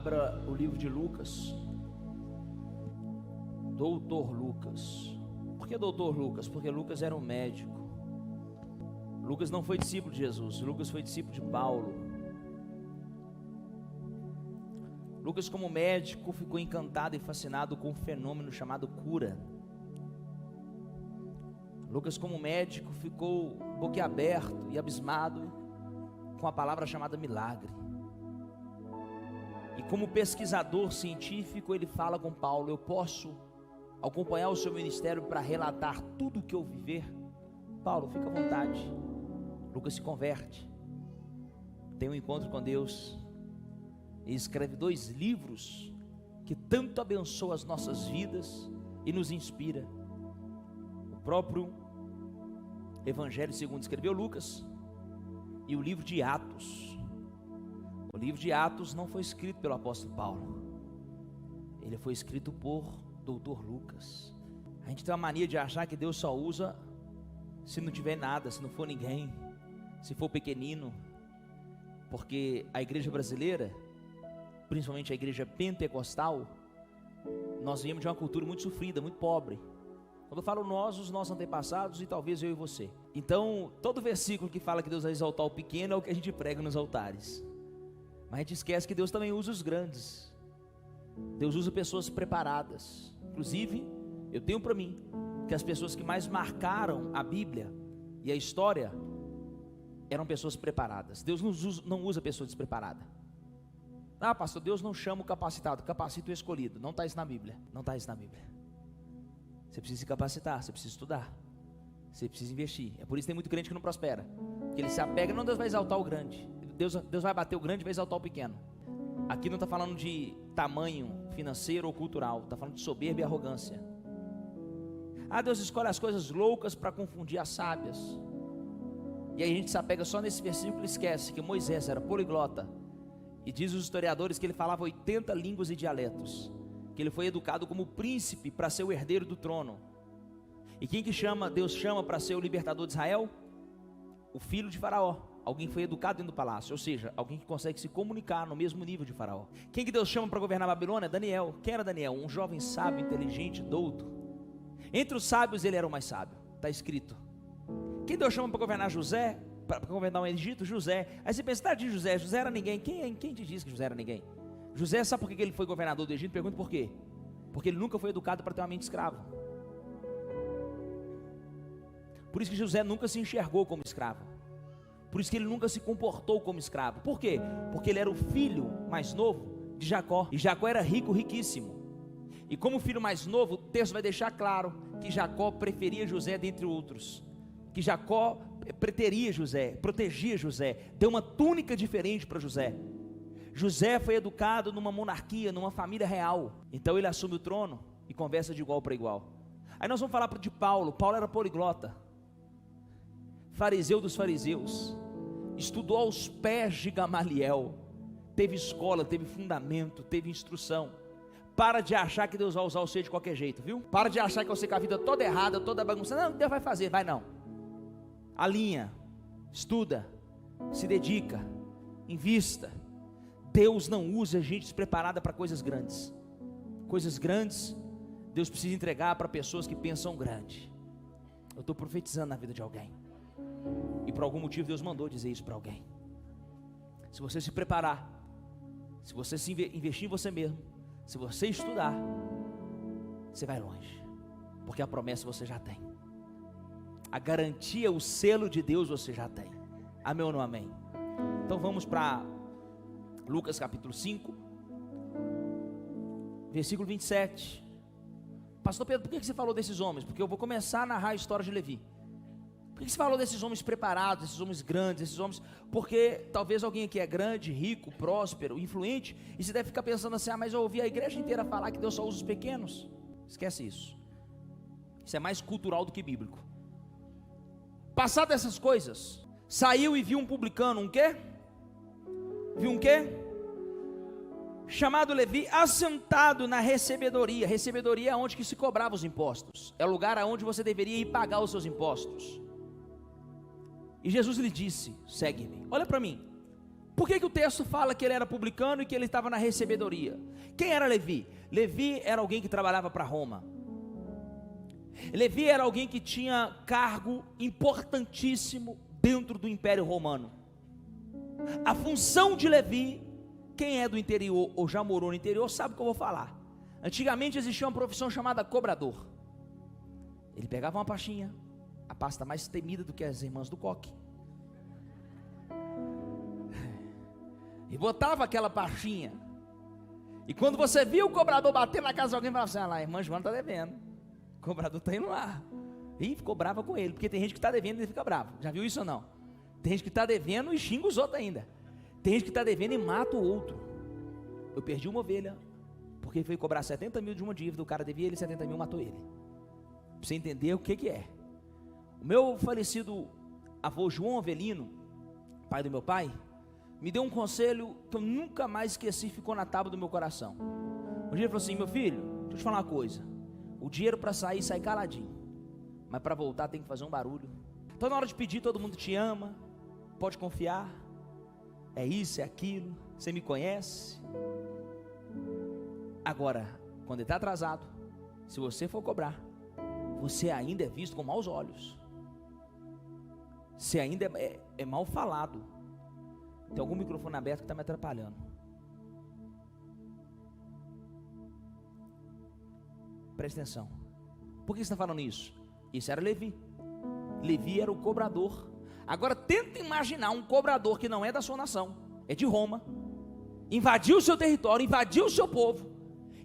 abra o livro de Lucas. Doutor Lucas. Por que doutor Lucas? Porque Lucas era um médico. Lucas não foi discípulo de Jesus, Lucas foi discípulo de Paulo. Lucas, como médico, ficou encantado e fascinado com um fenômeno chamado cura. Lucas, como médico, ficou boquiaberto e abismado com a palavra chamada milagre. E como pesquisador científico, ele fala com Paulo: eu posso acompanhar o seu ministério para relatar tudo o que eu viver? Paulo, fica à vontade. Lucas se converte, tem um encontro com Deus e escreve 2 livros que tanto abençoam as nossas vidas e nos inspira. O próprio Evangelho segundo escreveu Lucas, e o livro de Atos. O livro de Atos não foi escrito pelo apóstolo Paulo, ele foi escrito por doutor Lucas. A gente tem uma mania de achar que Deus só usa se não tiver nada, se não for ninguém, se for pequenino, porque a igreja brasileira, principalmente a igreja pentecostal, nós viemos de uma cultura muito sofrida, muito pobre. Quando eu falo nós, os nossos antepassados e talvez eu e você. Então, todo versículo que fala que Deus vai exaltar o pequeno é o que a gente prega nos altares. Mas a gente esquece que Deus também usa os grandes. Deus usa pessoas preparadas. Inclusive, eu tenho para mim que as pessoas que mais marcaram a Bíblia e a história eram pessoas preparadas. Deus não usa pessoa despreparada. Ah, pastor, Deus não chama o capacitado, capacita o escolhido. Não está isso na Bíblia. Não está isso na Bíblia. Você precisa se capacitar, você precisa estudar, você precisa investir. É por isso que tem muito crente que não prospera, porque ele se apega: não, Deus vai exaltar o grande, Deus vai bater o grande e vai exaltar o pequeno. Aqui não está falando de tamanho financeiro ou cultural, está falando de soberba e arrogância. Ah, Deus escolhe as coisas loucas para confundir as sábias. E aí a gente se apega só nesse versículo e esquece que Moisés era poliglota. E diz os historiadores que ele falava 80 línguas e dialetos, que ele foi educado como príncipe para ser o herdeiro do trono. E quem que Deus chama para ser o libertador de Israel? O filho de Faraó, alguém que foi educado dentro do palácio, ou seja, alguém que consegue se comunicar no mesmo nível de Faraó. Quem que Deus chama para governar a Babilônia? Daniel. Quem era Daniel? Um jovem sábio, inteligente, douto. Entre os sábios ele era o mais sábio, está escrito. Quem Deus chama para governar José, para governar o Egito? José. Aí você pensa: tá, de José era ninguém. Quem te disse que José era ninguém? José, sabe por que ele foi governador do Egito? Pergunta por quê? Porque ele nunca foi educado para ter uma mente escrava. Por isso que José nunca se enxergou como escravo. Por isso que ele nunca se comportou como escravo. Por quê? Porque ele era o filho mais novo de Jacó. E Jacó era rico, riquíssimo. E como filho mais novo, o texto vai deixar claro que Jacó preferia José dentre outros. Que Jacó preteria José, protegia José, deu uma túnica diferente para José. José foi educado numa monarquia, numa família real. Então ele assume o trono e conversa de igual para igual. Aí nós vamos falar de Paulo. Paulo era poliglota, fariseu dos fariseus, estudou aos pés de Gamaliel, teve escola, teve fundamento, teve instrução. Para de achar que Deus vai usar você de qualquer jeito, viu? Para de achar que você com a vida toda errada, toda bagunçada. Não, Deus vai fazer, vai não. Alinha, estuda, se dedica, invista. Deus não usa gente despreparada para coisas grandes. Coisas grandes, Deus precisa entregar para pessoas que pensam grande. Eu estou profetizando na vida de alguém. E por algum motivo Deus mandou dizer isso para alguém. Se você se preparar, se você se investir em você mesmo, se você estudar, você vai longe. Porque a promessa você já tem. A garantia, o selo de Deus você já tem. Amém ou não amém? Então vamos para Lucas capítulo 5, versículo 27. Pastor Pedro, por que você falou desses homens? Porque eu vou começar a narrar a história de Levi. Por que você falou desses homens preparados, esses homens grandes, esses homens? Porque talvez alguém aqui é grande, rico, próspero, influente, e você deve ficar pensando assim: ah, mas eu ouvi a igreja inteira falar que Deus só usa os pequenos. Esquece isso. Isso é mais cultural do que bíblico. Passado essas coisas, saiu e viu um publicano, um quê? Viu um quê? Chamado Levi, assentado na recebedoria. Recebedoria é onde que se cobrava os impostos. É o lugar aonde você deveria ir pagar os seus impostos. E Jesus lhe disse: segue-me. Olha para mim. Por que o texto fala que ele era publicano e que ele estava na recebedoria? Quem era Levi? Levi era alguém que trabalhava para Roma. Levi era alguém que tinha cargo importantíssimo dentro do Império Romano. A função de Levi, quem é do interior ou já morou no interior sabe o que eu vou falar. Antigamente existia uma profissão chamada cobrador. Ele pegava uma pastinha, a pasta mais temida do que as irmãs do coque, e botava aquela pastinha. E quando você via o cobrador bater na casa de alguém, falava assim: ah lá, a irmã Joana está devendo, o cobrador está indo lá. E ficou brava com ele, porque tem gente que está devendo e ele fica bravo. Já viu isso ou não? Tem gente que está devendo e xinga os outros ainda. Tem gente que está devendo e mata o outro. Eu perdi uma ovelha, porque ele foi cobrar 70 mil de uma dívida, o cara devia ele 70 mil, matou ele. Pra você entender o que é. O meu falecido avô João Avelino, pai do meu pai, me deu um conselho que eu nunca mais esqueci, ficou na tábua do meu coração. Um dia ele falou assim: meu filho, deixa eu te falar uma coisa, o dinheiro para sair, sai caladinho, mas para voltar tem que fazer um barulho. Então na hora de pedir, todo mundo te ama, pode confiar, é isso, é aquilo, você me conhece. Agora, quando ele está atrasado, se você for cobrar, você ainda é visto com maus olhos, você ainda é mal falado. Tem algum microfone aberto que está me atrapalhando. Presta atenção. Por que você está falando isso? Isso era Levi. Levi era o cobrador. Agora tenta imaginar um cobrador que não é da sua nação, é de Roma, invadiu o seu território, invadiu o seu povo,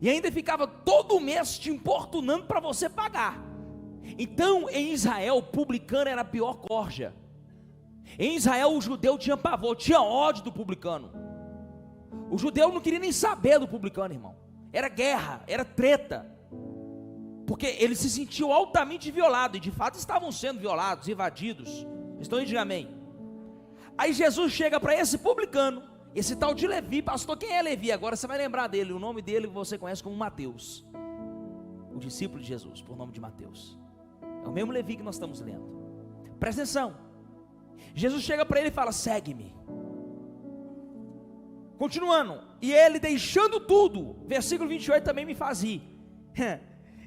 e ainda ficava todo mês te importunando para você pagar. Então em Israel o publicano era a pior corja. Em Israel o judeu tinha pavor, tinha ódio do publicano. O judeu não queria nem saber do publicano, irmão. Era guerra, era treta, porque ele se sentiu altamente violado, e de fato estavam sendo violados, invadidos. Estão aí, diga amém. Aí Jesus chega para esse publicano, esse tal de Levi. Pastor, quem é Levi? Agora você vai lembrar dele, o nome dele você conhece como Mateus, o discípulo de Jesus, por nome de Mateus. É o mesmo Levi que nós estamos lendo. Presta atenção. Jesus chega para ele e fala: segue-me. Continuando, e ele deixando tudo, versículo 28 também me faz rir.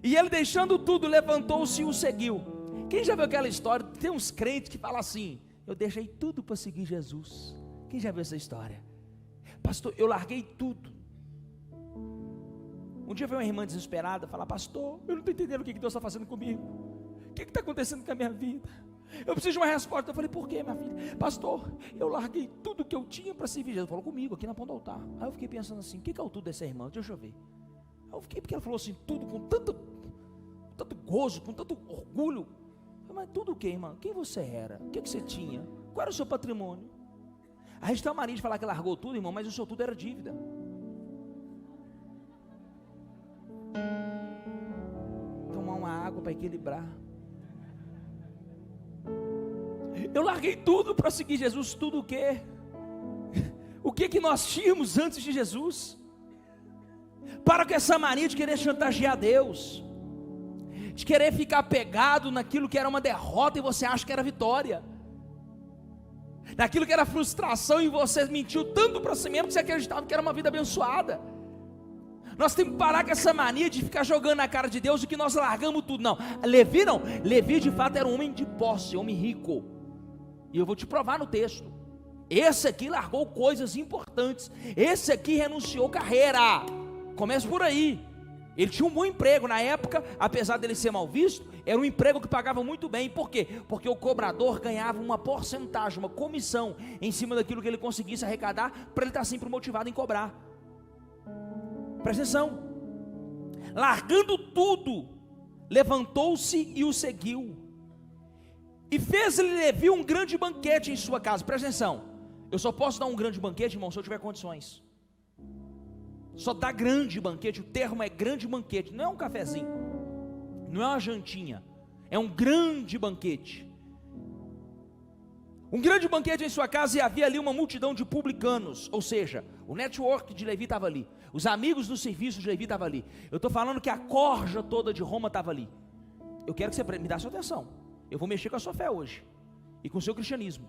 E ele deixando tudo, levantou-se e o seguiu. Quem já viu aquela história? Tem uns crentes que falam assim: eu deixei tudo para seguir Jesus. Quem já viu essa história? Pastor, eu larguei tudo. Um dia veio uma irmã desesperada falar: pastor, eu não estou entendendo o que Deus está fazendo comigo. O que está acontecendo com a minha vida? Eu preciso de uma resposta. Eu falei: por quê, minha filha? Pastor, eu larguei tudo que eu tinha para servir Jesus. Falou comigo aqui na ponta do altar. Aí eu fiquei pensando assim: o que é o tudo dessa irmã? Deixa eu ver. Aí eu fiquei, porque ela falou assim, tudo com tanto gozo, com tanto orgulho. Eu falei: mas tudo o que, irmã? Quem você era? O que você tinha? Qual era o seu patrimônio? A gente tem uma mania de falar que largou tudo, irmão, mas o seu tudo era dívida. Tomar uma água para equilibrar. Eu larguei tudo para seguir Jesus. Tudo o quê? O que nós tínhamos antes de Jesus? Para com essa mania de querer chantagear Deus, de querer ficar apegado naquilo que era uma derrota e você acha que era vitória, naquilo que era frustração e você mentiu tanto para si mesmo que você acreditava que era uma vida abençoada. Nós temos que parar com essa mania de ficar jogando na cara de Deus e que nós largamos tudo. Não, Levi não. Levi de fato era um homem de posse, homem rico. E eu vou te provar no texto. Esse aqui largou coisas importantes. Esse aqui renunciou carreira. Começa por aí. Ele tinha um bom emprego na época, apesar dele ser mal visto. Era um emprego que pagava muito bem. Por quê? Porque o cobrador ganhava uma porcentagem, uma comissão em cima daquilo que ele conseguisse arrecadar, para ele estar sempre motivado em cobrar. Presta atenção. Largando tudo, levantou-se e o seguiu. E fez-lhe Levi um grande banquete em sua casa. Presta atenção. Eu só posso dar um grande banquete, irmão, se eu tiver condições. Só dá grande banquete, o termo é grande banquete, não é um cafezinho, não é uma jantinha, é um grande banquete. Um grande banquete em sua casa, e havia ali uma multidão de publicanos, ou seja, o network de Levi estava ali, os amigos do serviço de Levi estavam ali. Eu estou falando que a corja toda de Roma estava ali. Eu quero que você me dê sua atenção. Eu vou mexer com a sua fé hoje e com o seu cristianismo.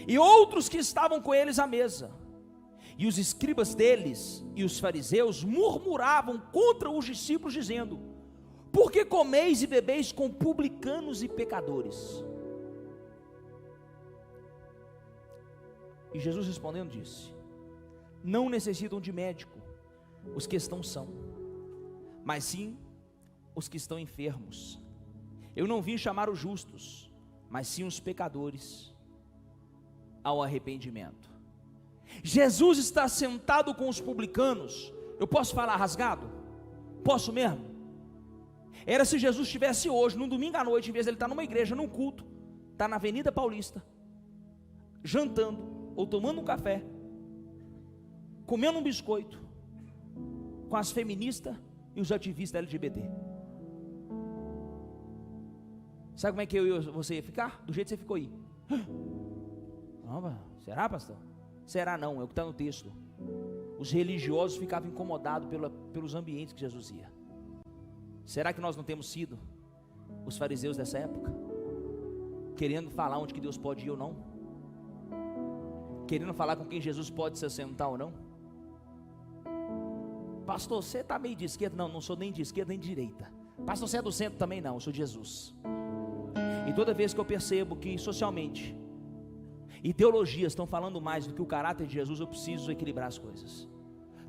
e outros que estavam com eles à mesa. E os escribas deles e os fariseus murmuravam contra os discípulos, dizendo: por que comeis e bebeis com publicanos e pecadores? E Jesus respondendo disse: não necessitam de médico os que estão são, mas sim os que estão enfermos. Eu não vim chamar os justos, mas sim os pecadores ao arrependimento. Jesus está sentado com os publicanos. Eu posso falar rasgado? Posso mesmo? Era se Jesus estivesse hoje, num domingo à noite, em vez de ele estar numa igreja, num culto, está na Avenida Paulista, jantando, ou tomando um café, comendo um biscoito, com as feministas e os ativistas LGBT. Sabe como é que eu e você ia ficar? Do jeito que você ficou aí. Será, pastor? Será não, é o que está no texto. Os religiosos ficavam incomodados pelos ambientes que Jesus ia. Será que nós não temos sido os fariseus dessa época? Querendo falar onde que Deus pode ir ou não? Querendo falar com quem Jesus pode se assentar ou não? Pastor, você está meio de esquerda? Não, não sou nem de esquerda nem de direita. Pastor, você é do centro também? Não, eu sou de Jesus. E toda vez que eu percebo que socialmente ideologias estão falando mais do que o caráter de Jesus, eu preciso equilibrar as coisas.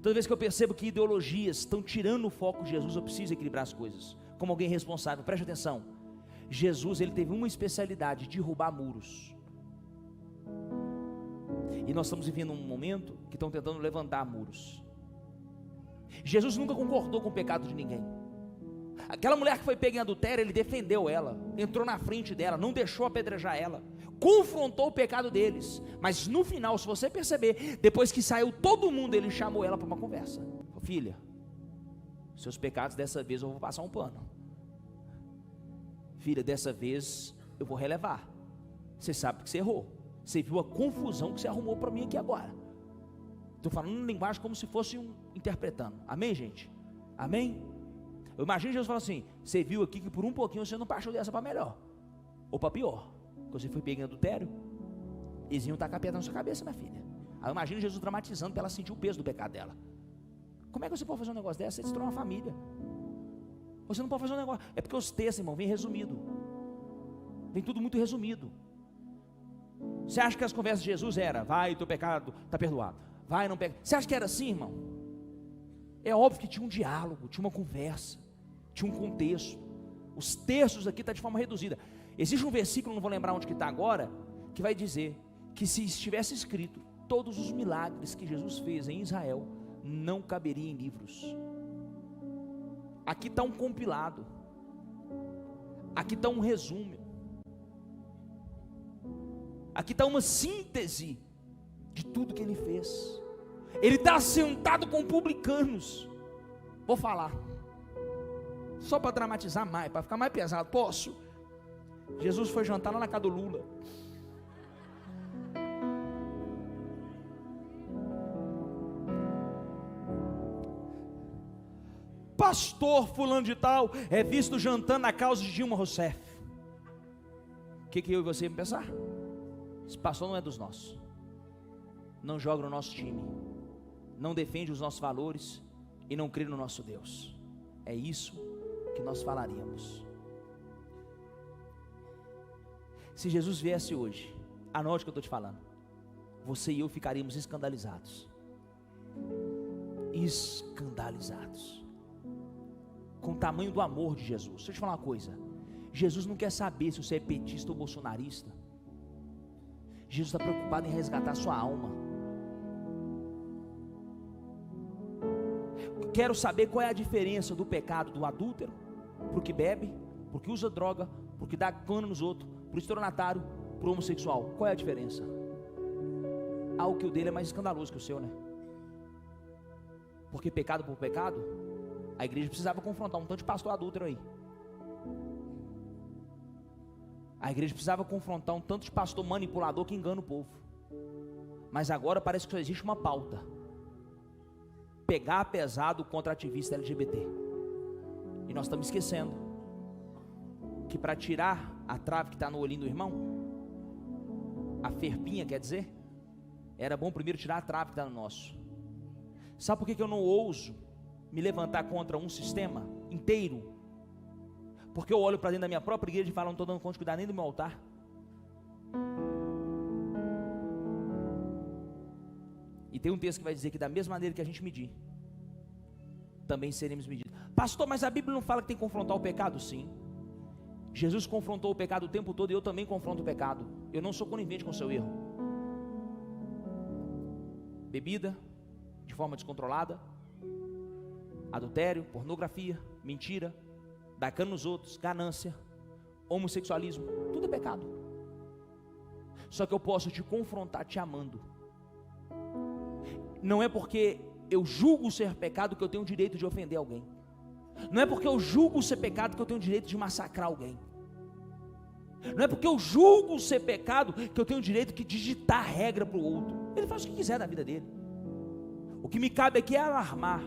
Toda vez que eu percebo que ideologias estão tirando o foco de Jesus, eu preciso equilibrar as coisas. Como alguém responsável, preste atenção. Jesus, ele teve uma especialidade: derrubar muros. E nós estamos vivendo um momento que estão tentando levantar muros. Jesus nunca concordou com o pecado de ninguém. Aquela mulher que foi pega em adultério, ele defendeu ela, entrou na frente dela, não deixou apedrejar ela, confrontou o pecado deles. Mas no final, se você perceber, depois que saiu todo mundo, ele chamou ela para uma conversa. Falou: filha, seus pecados dessa vez eu vou passar um pano. Filha, dessa vez eu vou relevar. Você sabe que você errou. Você viu a confusão que você arrumou para mim aqui agora. Estou falando em linguagem como se fosse interpretando. Amém, gente? Amém? Eu imagino Jesus falando assim: você viu aqui que por um pouquinho você não passou dessa para melhor, ou para pior. Quando você foi pego em adultério, eles iam tacar a pedra na sua cabeça, minha filha. Aí eu imagino Jesus dramatizando para ela sentir o peso do pecado dela. Como é que você pode fazer um negócio desse? Você destrói uma família. Você não pode fazer um negócio. É porque os textos, irmão, vem resumido. Vem tudo muito resumido. Você acha que as conversas de Jesus era: vai, teu pecado está perdoado, vai, não pega. Você acha que era assim, irmão? É óbvio que tinha um diálogo, tinha uma conversa, tinha um contexto. Os textos aqui estão de forma reduzida. Existe um versículo, não vou lembrar onde que está agora, que vai dizer que se estivesse escrito todos os milagres que Jesus fez em Israel, não caberia em livros. Aqui está um compilado, aqui está um resumo, aqui está uma síntese de tudo que ele fez. Ele está sentado com publicanos. Vou falar, só para dramatizar mais, para ficar mais pesado. Posso? Jesus foi jantar lá na casa do Lula. Pastor fulano de tal é visto jantando na casa de Dilma Rousseff. O que eu e você vamos pensar? Esse pastor não é dos nossos, não joga no nosso time, não defende os nossos valores e não crê no nosso Deus. É isso que nós falaríamos. Se Jesus viesse hoje, anote o que eu estou te falando, você e eu ficaríamos escandalizados. Escandalizados com o tamanho do amor de Jesus. Deixa eu te falar uma coisa: Jesus não quer saber se você é petista ou bolsonarista. Jesus está preocupado em resgatar a sua alma. Quero saber qual é a diferença do pecado do adúltero, pro que bebe, pro que usa droga, pro que dá cano nos outros, pro estelionatário, pro homossexual. Qual é a diferença? O que o dele é mais escandaloso que o seu, né? Porque pecado por pecado, a igreja precisava confrontar um tanto de pastor adúltero aí. A igreja precisava confrontar um tanto de pastor manipulador que engana o povo. Mas agora parece que só existe uma pauta: pegar pesado contra ativista LGBT. E nós estamos esquecendo que para tirar a trave que está no olhinho do irmão, a ferpinha, quer dizer, era bom primeiro tirar a trave que está no nosso. Sabe por que eu não ouso me levantar contra um sistema inteiro? Porque eu olho para dentro da minha própria igreja e falo, não estou dando conta de cuidar nem do meu altar. E tem um texto que vai dizer que da mesma maneira que a gente medir, também seremos medidos. Pastor, mas a Bíblia não fala que tem que confrontar o pecado? Sim. Jesus confrontou o pecado o tempo todo e eu também confronto o pecado. Eu não sou conivente com o seu erro. Bebida de forma descontrolada, adultério, pornografia, mentira, dar cano nos outros, ganância, homossexualismo, tudo é pecado. Só que eu posso te confrontar te amando. Não é porque eu julgo ser pecado que eu tenho o direito de ofender alguém. Não é porque eu julgo ser pecado que eu tenho o direito de massacrar alguém. Não é porque eu julgo ser pecado que eu tenho o direito de digitar regra para o outro. Ele faz o que quiser da vida dele. O que me cabe aqui é alarmar,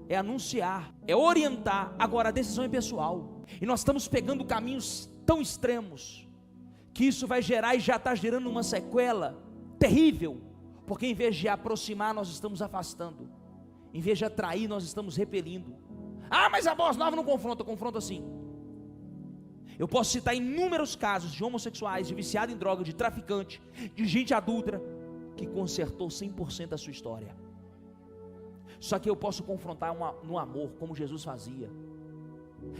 é anunciar, é orientar. Agora a decisão é pessoal. E nós estamos pegando caminhos tão extremos que isso vai gerar e já está gerando uma sequela terrível. Porque em vez de aproximar, nós estamos afastando. Em vez de atrair, nós estamos repelindo. Ah, mas a voz nova não confronta, confronta sim. Eu posso citar inúmeros casos de homossexuais, de viciado em droga, de traficante, de gente adúltera, que consertou 100% da sua história. Só que eu posso confrontar no amor, como Jesus fazia.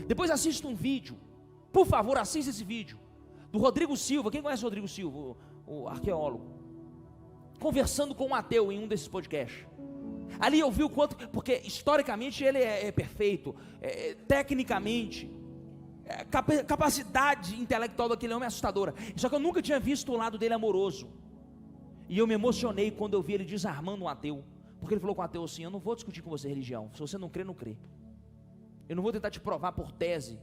Depois assista um vídeo, por favor, assista esse vídeo, do Rodrigo Silva. Quem conhece o Rodrigo Silva? O arqueólogo. Conversando com um ateu em um desses podcasts. Ali eu vi o quanto, porque historicamente ele é perfeito, tecnicamente, capacidade intelectual daquele homem é assustadora. Só que eu nunca tinha visto o lado dele amoroso. E eu me emocionei quando eu vi ele desarmando um ateu. Porque ele falou com o ateu assim: eu não vou discutir com você religião, se você não crê, não crê. Eu não vou tentar te provar por tese,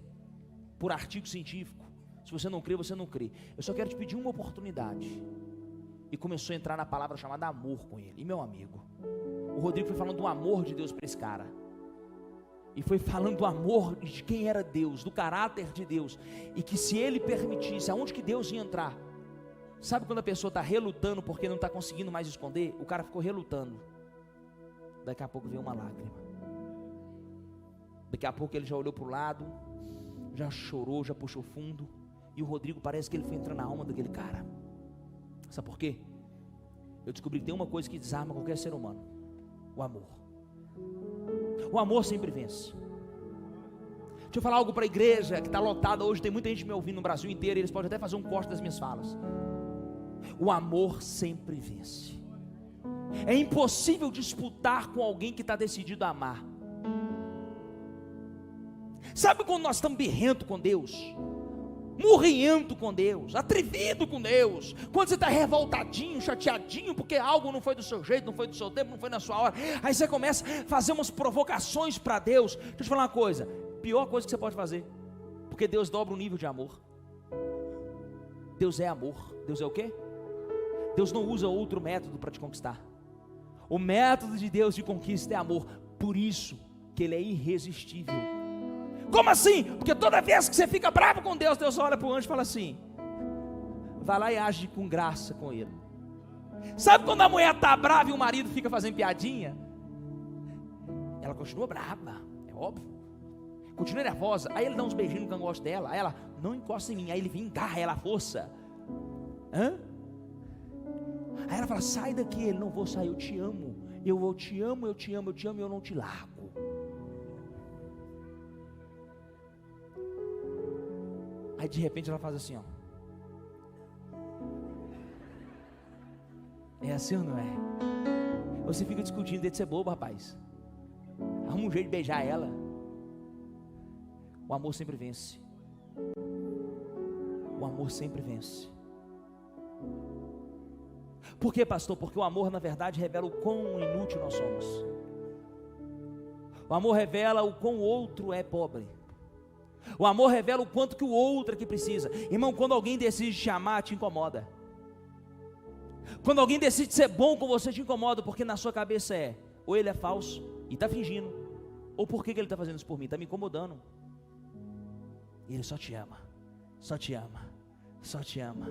por artigo científico. Se você não crê, você não crê. Eu só quero te pedir uma oportunidade. E começou a entrar na palavra chamada amor com ele. E meu amigo, o Rodrigo foi falando do amor de Deus para esse cara. E foi falando do amor de quem era Deus, do caráter de Deus. E que se ele permitisse, aonde que Deus ia entrar? Sabe quando a pessoa está relutando porque não está conseguindo mais esconder? O cara ficou relutando. Daqui a pouco veio uma lágrima. Daqui a pouco ele já olhou para o lado, já chorou, já puxou fundo. E o Rodrigo parece que ele foi entrando na alma daquele cara. Sabe por quê? Eu descobri que tem uma coisa que desarma qualquer ser humano: o amor. O amor sempre vence. Deixa eu falar algo para a igreja que está lotada hoje. Tem muita gente me ouvindo no Brasil inteiro. E eles podem até fazer um corte das minhas falas. O amor sempre vence. É impossível disputar com alguém que está decidido a amar. Sabe quando nós estamos birrento com Deus, murriento com Deus, atrevido com Deus, quando você está revoltadinho, chateadinho, porque algo não foi do seu jeito, não foi do seu tempo, não foi na sua hora, aí você começa a fazer umas provocações para Deus. Deixa eu te falar uma coisa: pior coisa que você pode fazer, porque Deus dobra o nível de amor. Deus é amor. Deus é o quê? Deus não usa outro método para te conquistar. O método de Deus de conquista é amor. Por isso que Ele é irresistível. Como assim? Porque toda vez que você fica bravo com Deus, Deus olha para o anjo e fala assim: vai lá e age com graça com ele. Sabe quando a mulher está brava e o marido fica fazendo piadinha? Ela continua brava, é óbvio, continua nervosa. Aí ele dá uns beijinhos no cangote dela. Aí ela: não encosta em mim. Aí ele vem e engarra ela à força. Aí ela fala: sai daqui. Ele: não vou sair, eu te amo. Eu te amo, eu te amo, eu te amo e eu não te largo. Aí de repente ela faz assim, ó. É assim ou não é? Você fica discutindo, deve ser bobo, rapaz. Arruma um jeito de beijar ela. O amor sempre vence. O amor sempre vence. Por quê, pastor? Porque o amor na verdade revela o quão inútil nós somos. O amor revela o quão o outro é pobre. O amor revela o quanto que o outro é que precisa. Irmão, quando alguém decide te amar, te incomoda. Quando alguém decide ser bom com você, te incomoda, porque na sua cabeça ou ele é falso e está fingindo, ou por que ele está fazendo isso por mim? Está me incomodando. E ele só te ama, só te ama, só te ama,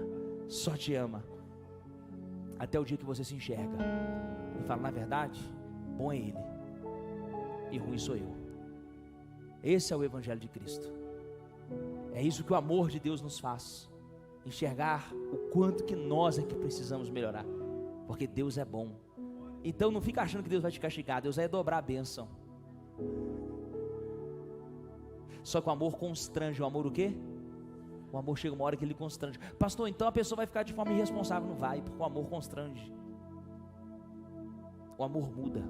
só te ama. até o dia que você se enxerga e fala, na verdade, bom é Ele e ruim sou eu. Esse é o Evangelho de Cristo. É isso que o amor de Deus nos faz, enxergar o quanto que nós é que precisamos melhorar, porque Deus é bom. Então não fica achando que Deus vai te castigar, Deus vai dobrar a bênção. Só que o amor constrange. O amor o quê? O amor chega uma hora que ele constrange. Pastor, então a pessoa vai ficar de forma irresponsável? Não vai, porque o amor constrange. O amor muda.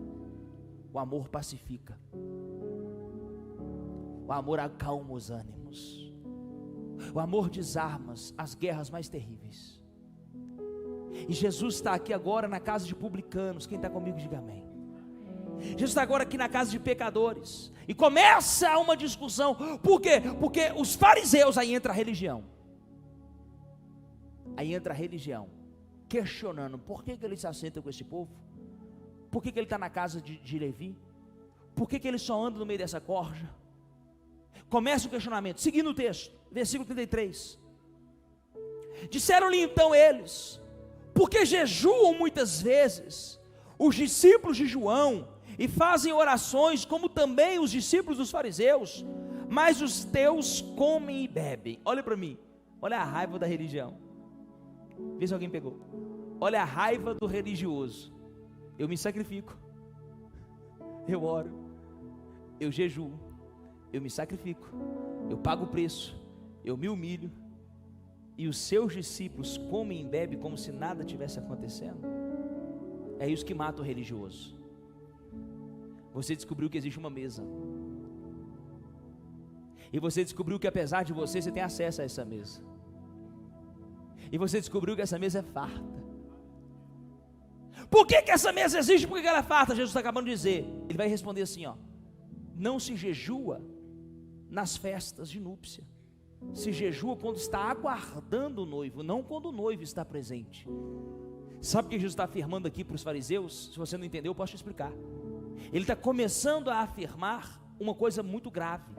O amor pacifica. O amor acalma os ânimos. O amor desarma as guerras mais terríveis. E Jesus está aqui agora na casa de publicanos. Quem está comigo, diga amém. Jesus está agora aqui na casa de pecadores. E começa uma discussão. Por quê? Porque os fariseus, aí entra a religião. Aí entra a religião, questionando, por que ele se assenta com esse povo? Por que ele está na casa de Levi? Por que ele só anda no meio dessa corja? Começa o questionamento, seguindo o texto, versículo 33. Disseram-lhe então eles, porque jejuam muitas vezes os discípulos de João, e fazem orações, como também os discípulos dos fariseus, mas os teus comem e bebem. Olha para mim, olha a raiva da religião. Vê se alguém pegou. Olha a raiva do religioso. Eu me sacrifico, eu oro, eu jejuo, eu me sacrifico, eu pago o preço, eu me humilho, e os seus discípulos comem e bebem como se nada tivesse acontecendo. É isso que mata o religioso. Você descobriu que existe uma mesa, e você descobriu que apesar de você tem acesso a essa mesa, e você descobriu que essa mesa é farta. Por que essa mesa existe? Por que ela é farta? Jesus está acabando de dizer. Ele vai responder assim, ó: não se jejua nas festas de núpcia, se jejua quando está aguardando o noivo, não quando o noivo está presente. Sabe o que Jesus está afirmando aqui para os fariseus? Se você não entendeu, eu posso te explicar. Ele está começando a afirmar uma coisa muito grave.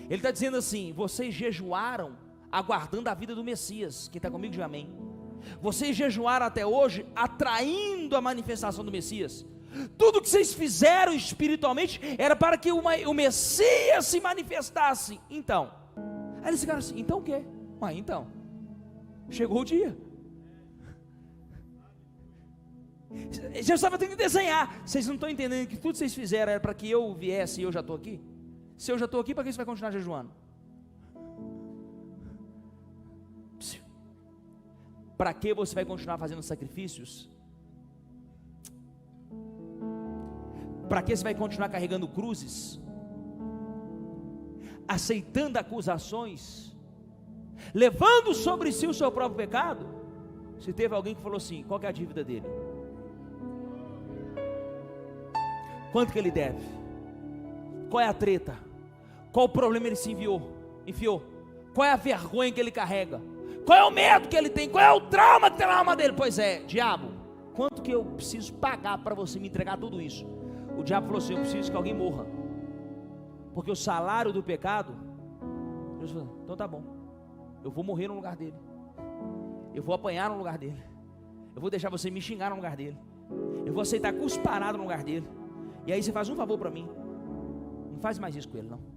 Ele está dizendo assim: vocês jejuaram aguardando a vida do Messias. Quem está comigo diga amém. Vocês jejuaram até hoje atraindo a manifestação do Messias. Tudo que vocês fizeram espiritualmente era para que o Messias se manifestasse. Então, aí eles ficaram assim: então o quê? Então, chegou o dia. Jesus estava tendo que desenhar. Vocês não estão entendendo que tudo que vocês fizeram era para que eu viesse e eu já estou aqui? Se eu já estou aqui, para que você vai continuar jejuando? Para que você vai continuar fazendo sacrifícios? Para que você vai continuar carregando cruzes? Aceitando acusações? Levando sobre si o seu próprio pecado? Se teve alguém que falou assim: qual que é a dívida dele? Quanto que ele deve? Qual é a treta? Qual o problema ele se enfiou? Qual é a vergonha que ele carrega? Qual é o medo que ele tem? Qual é o trauma que tem na alma dele? Pois é, diabo, quanto que eu preciso pagar para você me entregar tudo isso? O diabo falou assim: eu preciso que alguém morra, porque o salário do pecado. Jesus falou: então tá bom, eu vou morrer no lugar dele, eu vou apanhar no lugar dele, eu vou deixar você me xingar no lugar dele, eu vou aceitar cusparado no lugar dele. E aí você faz um favor para mim, não faz mais isso com ele não.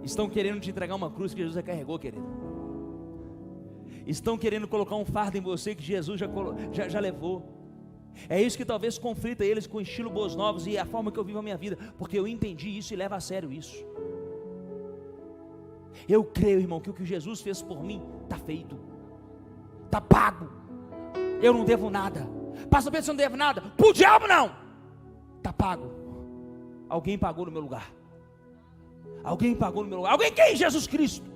Estão querendo te entregar uma cruz que Jesus já carregou, querido. Estão querendo colocar um fardo em você que Jesus já levou. É isso que talvez conflita eles com o estilo Boas Novas e a forma que eu vivo a minha vida, porque eu entendi isso e levo a sério isso. Eu creio, irmão, que o que Jesus fez por mim está feito, está pago. Eu não devo nada. Pastor Pedro, você não deve nada? Pro diabo não. Está pago. Alguém pagou no meu lugar. Alguém pagou no meu lugar. Alguém quem? Jesus Cristo.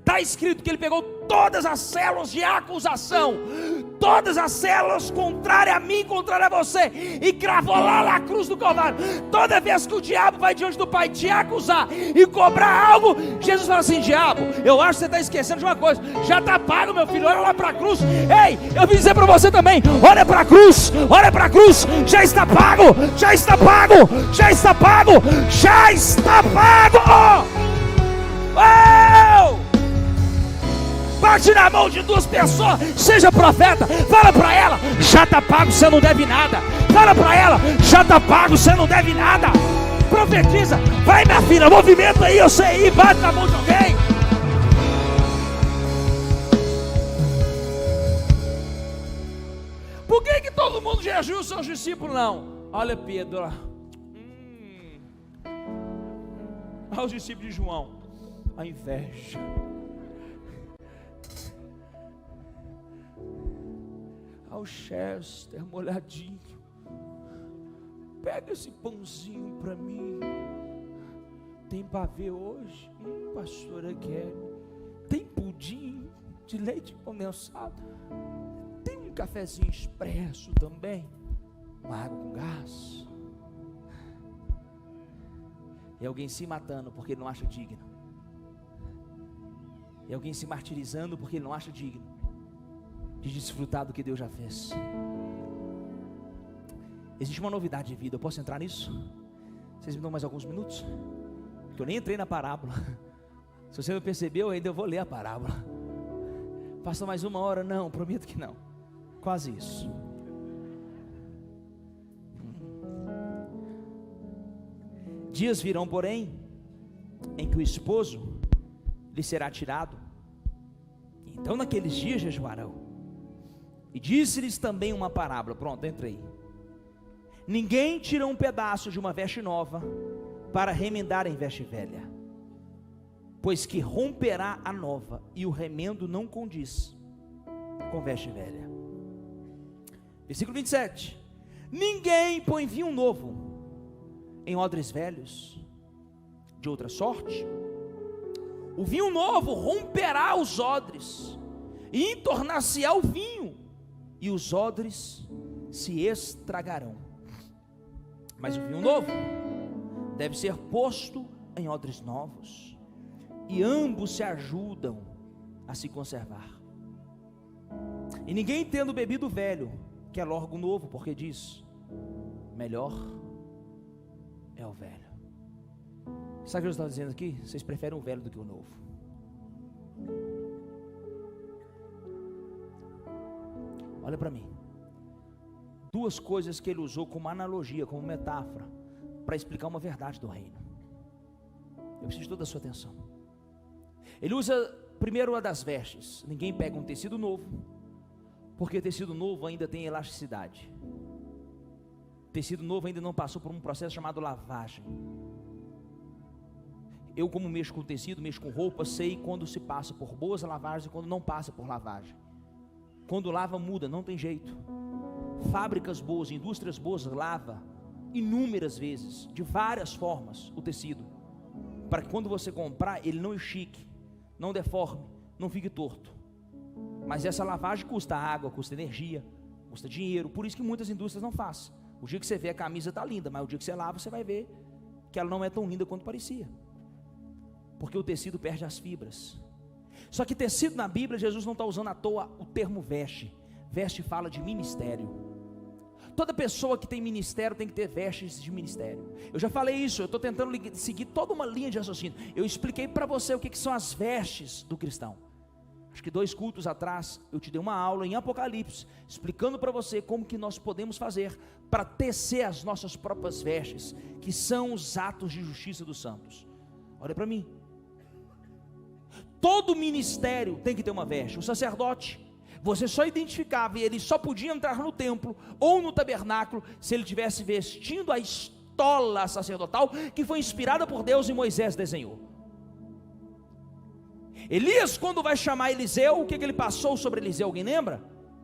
Está escrito que ele pegou todas as células de acusação, todas as células contrárias a mim, contrárias a você, e cravou lá na cruz do Calvário. Toda vez que o diabo vai diante do Pai te acusar e cobrar algo, Jesus fala assim: diabo, eu acho que você está esquecendo de uma coisa, já está pago, meu filho, olha lá para a cruz. Ei, eu vim dizer para você também: olha para a cruz, olha para a cruz, já está pago, já está pago, já está pago, já está pago. Oh! Bate na mão de duas pessoas, seja profeta, fala para ela, já está pago, você não deve nada. Fala para ela, já está pago, você não deve nada. Profetiza, vai minha filha, movimento aí, eu sei ir, bate na mão de alguém. Por que todo mundo jejua os seus discípulos não? Olha Pedro lá. Olha os discípulos de João, a inveja. Olha o Chester molhadinho. Pega esse pãozinho para mim. Tem pavê hoje? Pastora Kelly. Tem pudim de leite condensado. Tem um cafezinho expresso também. Uma água com gás. E alguém se matando porque ele não acha digno. E alguém se martirizando porque ele não acha digno de desfrutar do que Deus já fez. Existe uma novidade de vida, eu posso entrar nisso? Vocês me dão mais alguns minutos? Porque eu nem entrei na parábola. Se você não percebeu, ainda eu vou ler a parábola. Passa mais uma hora? Não, prometo que não. Quase isso. Dias virão, porém, em que o esposo lhe será tirado. Então naqueles dias jejuarão. E disse-lhes também uma parábola. Pronto, entrei. Ninguém tira um pedaço de uma veste nova para remendar em veste velha, pois que romperá a nova, e o remendo não condiz com veste velha. Versículo 27. Ninguém põe vinho novo em odres velhos. De outra sorte, o vinho novo romperá os odres, e entornar-se-á o vinho, e os odres se estragarão. Mas o vinho novo deve ser posto em odres novos, e ambos se ajudam a se conservar. E ninguém tendo bebido velho quer logo novo, porque diz: melhor é o velho. Sabe o que Deus está dizendo aqui? Vocês preferem o velho do que o novo. Olha para mim. Duas coisas que ele usou como analogia, como metáfora, para explicar uma verdade do reino. Eu preciso de toda a sua atenção. Ele usa primeiro a das vestes. Ninguém pega um tecido novo, porque tecido novo ainda tem elasticidade. Tecido novo ainda não passou por um processo chamado lavagem. Eu, como mexo com tecido, mexo com roupa, sei quando se passa por boas lavagens e quando não passa por lavagem. Quando lava, muda, não tem jeito. Fábricas boas, indústrias boas, lava inúmeras vezes, de várias formas, o tecido, para que quando você comprar, ele não estique, não deforme, não fique torto. Mas essa lavagem custa água, custa energia, custa dinheiro. Por isso que muitas indústrias não fazem. O dia que você vê a camisa está linda, mas o dia que você lava, você vai ver que ela não é tão linda quanto parecia, porque o tecido perde as fibras. Só que tecido na Bíblia, Jesus não está usando à toa o termo veste. Veste fala de ministério. Toda pessoa que tem ministério tem que ter vestes de ministério. Eu já falei isso, eu estou tentando seguir toda uma linha de raciocínio. Eu expliquei para você o que são as vestes do cristão. Acho que 2 cultos atrás eu te dei uma aula em Apocalipse, explicando para você como que nós podemos fazer para tecer as nossas próprias vestes, que são os atos de justiça dos santos. Olha para mim. Todo ministério tem que ter uma veste. O sacerdote, você só identificava e ele só podia entrar no templo ou no tabernáculo se ele tivesse vestindo a estola sacerdotal que foi inspirada por Deus e Moisés desenhou. Elias, quando vai chamar Eliseu, o que ele passou sobre Eliseu? Alguém lembra?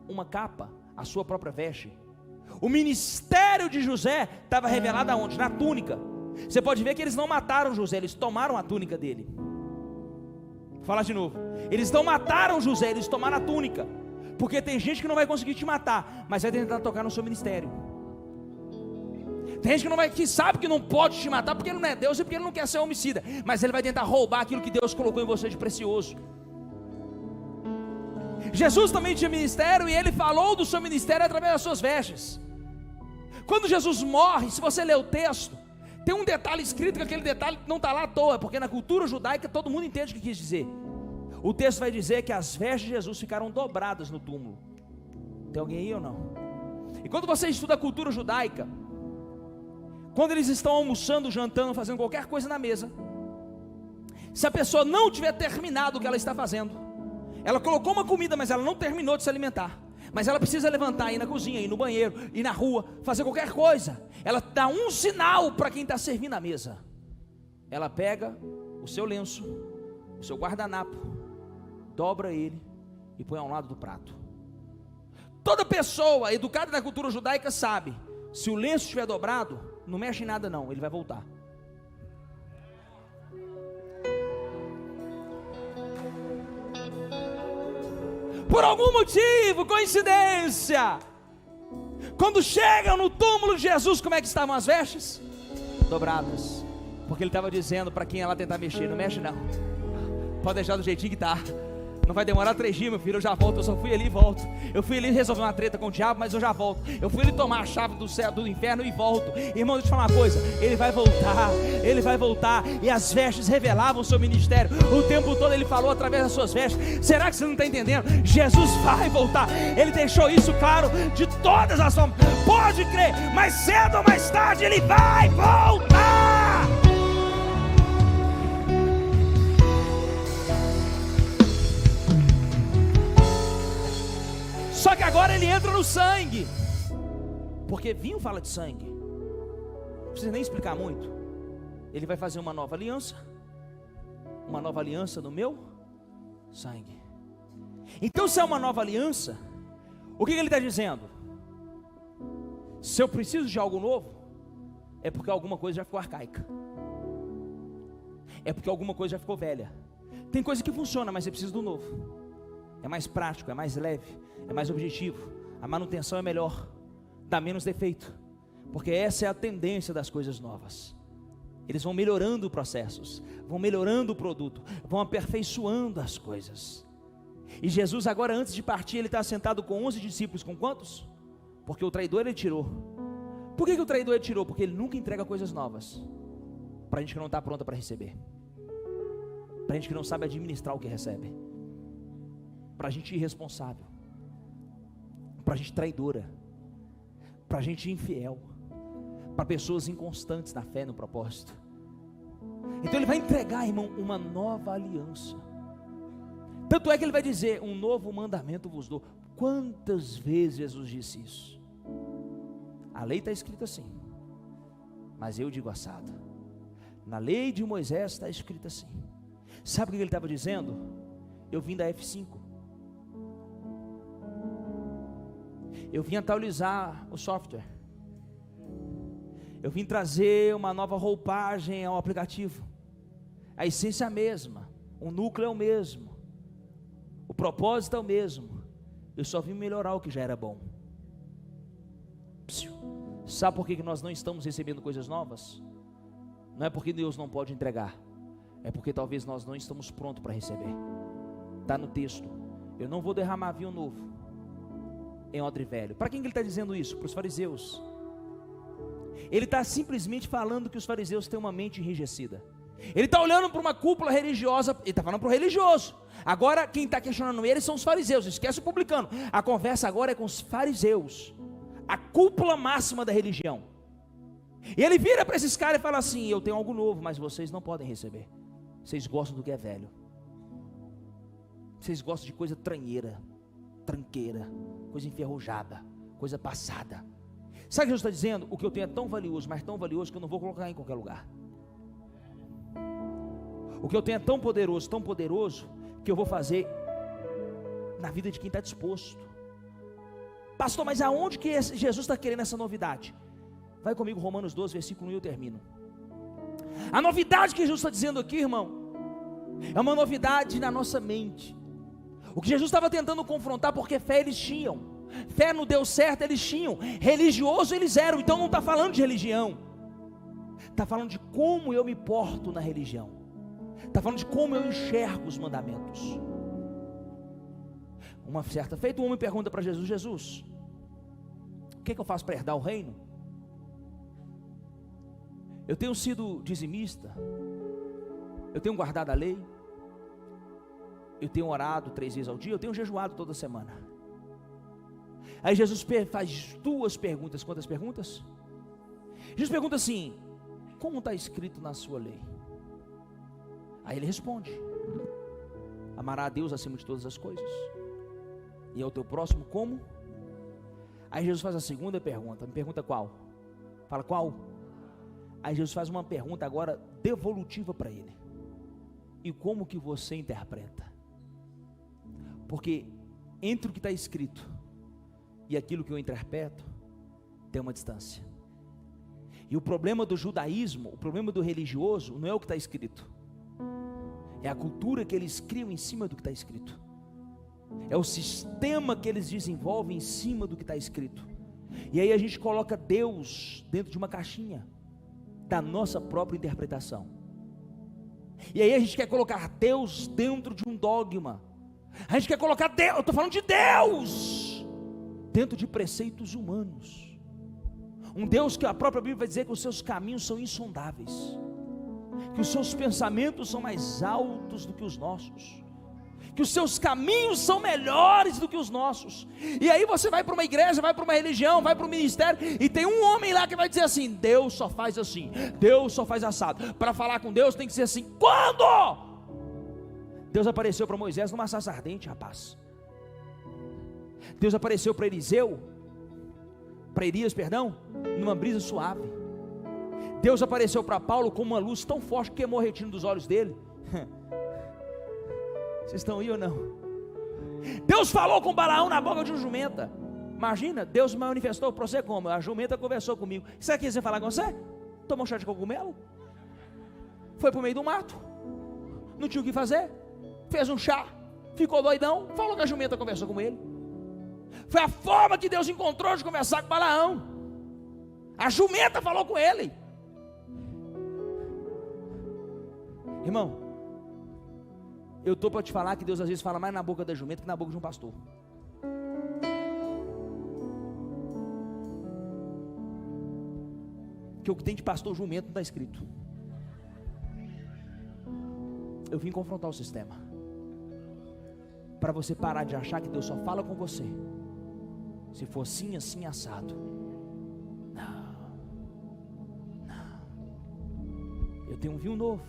Uma capa, a sua própria veste. O ministério de José estava revelado aonde? Na túnica. Você pode ver que eles não mataram José, eles tomaram a túnica dele. Vou falar de novo. Eles não mataram José, eles tomaram a túnica. Porque tem gente que não vai conseguir te matar, mas vai tentar tocar no seu ministério. Tem gente que sabe que não pode te matar porque ele não é Deus e porque ele não quer ser homicida, mas ele vai tentar roubar aquilo que Deus colocou em você de precioso. Jesus também tinha ministério e ele falou do seu ministério através das suas vestes. Quando Jesus morre, se você ler o texto, Tem um detalhe escrito que aquele detalhe não está lá à toa, porque na cultura judaica todo mundo entende o que quis dizer. O texto vai dizer que as vestes de Jesus ficaram dobradas no túmulo. Tem alguém aí ou não? E quando você estuda a cultura judaica, quando eles estão almoçando, jantando, fazendo qualquer coisa na mesa, se a pessoa não tiver terminado o que ela está fazendo, ela colocou uma comida, mas ela não terminou de se alimentar, mas ela precisa levantar, ir na cozinha, ir no banheiro, ir na rua, fazer qualquer coisa, ela dá um sinal para quem está servindo a mesa. Ela pega o seu lenço, o seu guardanapo, dobra ele e põe ao lado do prato. Toda pessoa educada na cultura judaica sabe, se o lenço estiver dobrado, não mexe em nada não, ele vai voltar. Por algum motivo, coincidência, quando chegam no túmulo de Jesus, como é que estavam as vestes? Dobradas, porque ele estava dizendo para quem ia lá tentar mexer, não mexe não, pode deixar do jeitinho que está. Não vai demorar 3 dias, meu filho, eu já volto. Eu só fui ali e volto. Eu fui ali resolver uma treta com o diabo, mas eu já volto. Eu fui ali tomar a chave do céu, do inferno e volto. Irmão, deixa eu te falar uma coisa, ele vai voltar, ele vai voltar. E as vestes revelavam o seu ministério. O tempo todo ele falou através das suas vestes. Será que você não está entendendo? Jesus vai voltar. Ele deixou isso claro de todas as formas. Pode crer, mais cedo ou mais tarde ele vai voltar. Só que agora ele entra no sangue, porque vinho fala de sangue, não precisa nem explicar muito. Ele vai fazer uma nova aliança no meu sangue. Então, se é uma nova aliança, o que ele está dizendo? Se eu preciso de algo novo, é porque alguma coisa já ficou arcaica, é porque alguma coisa já ficou velha. Tem coisa que funciona, mas você precisa do novo. É mais prático, é mais leve, é mais objetivo, a manutenção é melhor, dá menos defeito, porque essa é a tendência das coisas novas. Eles vão melhorando processos, vão melhorando o produto, vão aperfeiçoando as coisas. E Jesus agora, antes de partir, ele está sentado com 11 discípulos, com quantos? Porque o traidor ele tirou. Por que o traidor ele tirou? Porque ele nunca entrega coisas novas para a gente que não está pronta para receber, para a gente que não sabe administrar o que recebe, para a gente irresponsável, para a gente traidora, para a gente infiel, para pessoas inconstantes na fé e no propósito. Então ele vai entregar, irmão, uma nova aliança. Tanto é que ele vai dizer: um novo mandamento vos dou. Quantas vezes Jesus disse isso? A lei está escrita assim, mas eu digo assado. Na lei de Moisés está escrita assim. Sabe o que ele estava dizendo? Eu vim da F5, eu vim atualizar o software, eu vim trazer uma nova roupagem ao aplicativo. A essência é a mesma, o núcleo é o mesmo, o propósito é o mesmo. Eu só vim melhorar o que já era bom. Sabe por que nós não estamos recebendo coisas novas? Não é porque Deus não pode entregar, é porque talvez nós não estamos prontos para receber. Está no texto: eu não vou derramar vinho novo em odre velho. Para quem que ele está dizendo isso? Para os fariseus. Ele está simplesmente falando que os fariseus têm uma mente enrijecida. Ele está olhando para uma cúpula religiosa, ele está falando para o religioso. Agora quem está questionando ele são os fariseus, esquece o publicano. A conversa agora é com os fariseus, a cúpula máxima da religião. E ele vira para esses caras e fala assim: eu tenho algo novo, mas vocês não podem receber. Vocês gostam do que é velho, vocês gostam de coisa tranqueira, coisa enferrujada, coisa passada. Sabe o que Jesus está dizendo? O que eu tenho é tão valioso, mas tão valioso, que eu não vou colocar em qualquer lugar. O que eu tenho é tão poderoso, que eu vou fazer na vida de quem está disposto. Pastor, mas aonde que Jesus está querendo essa novidade? Vai comigo, Romanos 12, versículo 1, e eu termino. A novidade que Jesus está dizendo aqui, irmão, é uma novidade na nossa mente. O que Jesus estava tentando confrontar, porque fé eles tinham, fé no Deus certo eles tinham, religioso eles eram. Então não está falando de religião, está falando de como eu me porto na religião, está falando de como eu enxergo os mandamentos. Uma certa feita, um homem pergunta para Jesus: Jesus, o que eu faço para herdar o reino? Eu tenho sido dizimista, eu tenho guardado a lei, eu tenho orado 3 vezes ao dia, eu tenho jejuado toda semana. Aí Jesus faz 2 perguntas. Quantas perguntas? Jesus pergunta assim: como está escrito na sua lei? Aí ele responde: amará a Deus acima de todas as coisas, e ao teu próximo como? Aí Jesus faz a segunda pergunta. Me pergunta qual? Fala qual? Aí Jesus faz uma pergunta agora devolutiva para ele: e como que você interpreta? Porque entre o que está escrito e aquilo que eu interpreto tem uma distância. E o problema do judaísmo, o problema do religioso, não é o que está escrito, é a cultura que eles criam em cima do que está escrito, é o sistema que eles desenvolvem em cima do que está escrito. E aí a gente coloca Deus dentro de uma caixinha da nossa própria interpretação. E aí a gente quer colocar Deus dentro de um dogma. A gente quer colocar Deus, eu estou falando de Deus, dentro de preceitos humanos. Um Deus que a própria Bíblia vai dizer que os seus caminhos são insondáveis, que os seus pensamentos são mais altos do que os nossos, que os seus caminhos são melhores do que os nossos. E aí você vai para uma igreja, vai para uma religião, vai para um ministério, e tem um homem lá que vai dizer assim: Deus só faz assim, Deus só faz assado. Para falar com Deus tem que ser assim. Quando? Deus apareceu para Moisés numa sarça ardente, rapaz. Deus apareceu para Elias, numa brisa suave. Deus apareceu para Paulo com uma luz tão forte que queimou a retina dos olhos dele. Vocês estão aí ou não? Deus falou com Balaão na boca de uma jumenta. Imagina, Deus me manifestou para você como? A jumenta conversou comigo. Sabe o que você falar com você? Tomou um chá de cogumelo, foi para o meio do mato, não tinha o que fazer, fez um chá, ficou doidão, falou que a jumenta conversou com ele. Foi a forma que Deus encontrou de conversar com Balaão. A jumenta falou com ele. Irmão, eu estou para te falar que Deus às vezes fala mais na boca da jumenta que na boca de um pastor. Que o que tem de pastor jumento não está escrito. Eu vim confrontar o sistema, para você parar de achar que Deus só fala com você se for assim, assim, assado. Não. Eu tenho um vinho novo,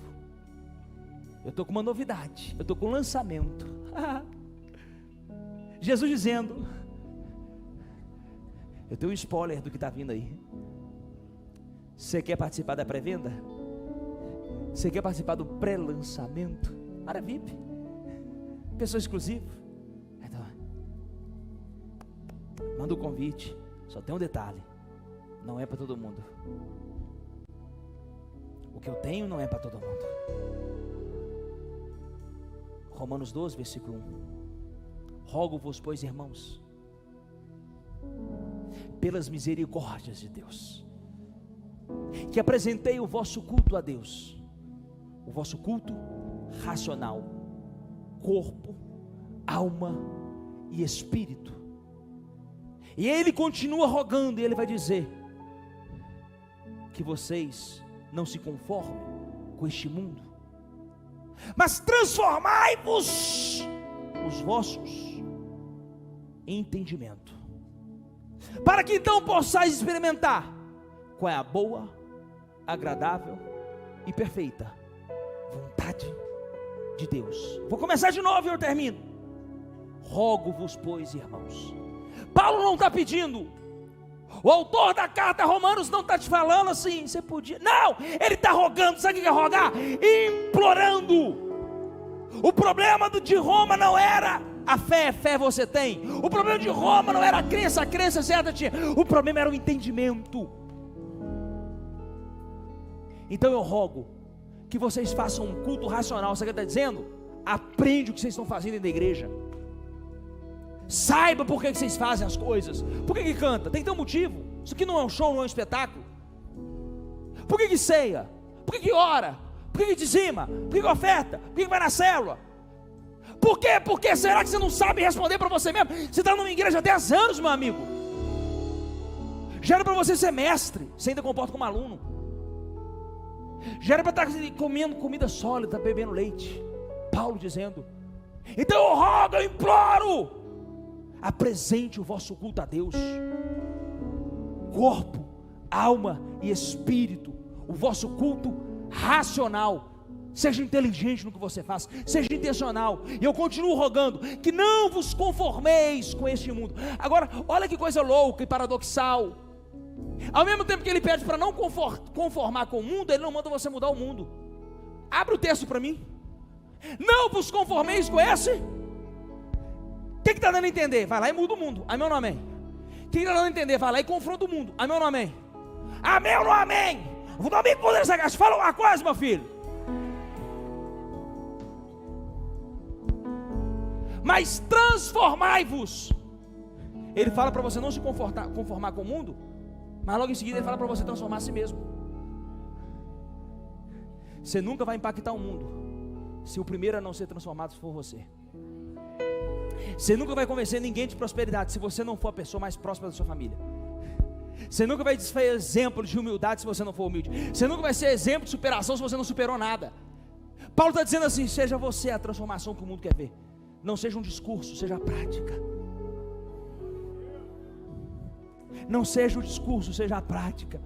eu estou com uma novidade, eu estou com um lançamento. Jesus dizendo: eu tenho um spoiler do que está vindo aí. Você quer participar da pré-venda? Você quer participar do pré-lançamento? Área VIP, pessoa exclusiva. Então, manda o convite. Só tem um detalhe: não é para todo mundo. O que eu tenho não é para todo mundo. Romanos 12, versículo 1: rogo-vos, pois, irmãos, pelas misericórdias de Deus, que apresentei o vosso culto a Deus, o vosso culto racional, corpo, alma e espírito. E ele continua rogando, e ele vai dizer que vocês não se conformem com este mundo, mas transformai-vos os vossos em entendimento, para que então possais experimentar qual é a boa, agradável e perfeita vontade de Deus. Vou começar de novo e eu termino. Rogo-vos, pois, irmãos. Paulo não está pedindo, o autor da carta a Romanos não está te falando assim, você podia, não, ele está rogando. Sabe o que é rogar? Implorando. O problema de Roma não era a fé você tem. O problema de Roma não era a crença certa tinha. O problema era o entendimento. Então eu rogo que vocês façam um culto racional. Sabe o que está dizendo? Aprende o que vocês estão fazendo dentro da igreja. Saiba por que vocês fazem as coisas. Por que canta? Tem que ter um motivo. Isso aqui não é um show, não é um espetáculo. Por que ceia? Por que ora? Por que dizima? Por que oferta? Por que vai na célula? Por quê? Porque será que você não sabe responder para você mesmo? Você está numa igreja há 10 anos, meu amigo. Já era para você ser mestre. Você ainda comporta como aluno. Já era para estar comendo comida sólida, bebendo leite. Paulo dizendo: então eu rogo, eu imploro, apresente o vosso culto a Deus, corpo, alma e espírito, o vosso culto racional. Seja inteligente no que você faz, seja intencional. E eu continuo rogando que não vos conformeis com este mundo. Agora, olha que coisa louca e paradoxal. Ao mesmo tempo que ele pede para não conformar com o mundo, ele não manda você mudar o mundo. Abre o texto para mim. Não vos conformeis com esse. O que está dando a entender? Vai lá e muda o mundo. Amém ou não amém? O que está dando a entender? Vai lá e confronta o mundo. Amém ou não amém? Amém ou não amém? Vou dar um poder essa caixa. Fala uma coisa, meu filho. Mas transformai-vos. Ele fala para você não se conformar com o mundo, mas logo em seguida ele fala para você transformar a si mesmo. Você nunca vai impactar o mundo se o primeiro a não ser transformado for você. Você nunca vai convencer ninguém de prosperidade se você não for a pessoa mais próxima da sua família. Você nunca vai ser exemplo de humildade se você não for humilde. Você nunca vai ser exemplo de superação se você não superou nada. Paulo está dizendo assim: seja você a transformação que o mundo quer ver. Não seja um discurso, seja a prática. Não seja o discurso, seja a prática.